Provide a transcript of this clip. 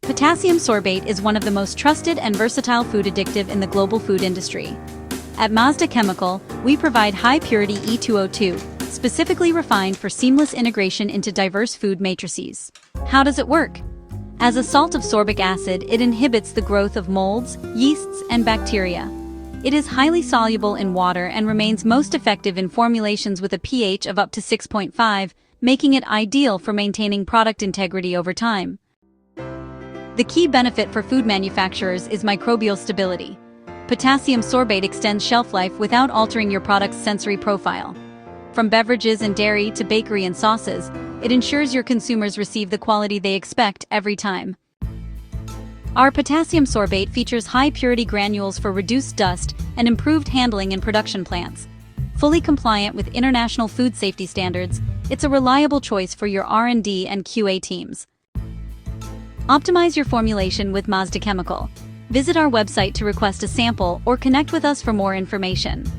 Potassium sorbate is one of the most trusted and versatile food additive in the global food industry. At Mazda Chemical, we provide high-purity E2O2, specifically refined for seamless integration into diverse food matrices. How does it work? As a salt of sorbic acid, it inhibits the growth of molds, yeasts, and bacteria. It is highly soluble in water and remains most effective in formulations with a pH of up to 6.5, making it ideal for maintaining product integrity over time. The key benefit for food manufacturers is microbial stability. Potassium sorbate extends shelf life without altering your product's sensory profile. From beverages and dairy to bakery and sauces, it ensures your consumers receive the quality they expect every time. Our potassium sorbate features high-purity granules for reduced dust and improved handling in production plants. Fully compliant with international food safety standards, it's a reliable choice for your R&D and QA teams. Optimize your formulation with Mazda Chemical. Visit our website to request a sample or connect with us for more information.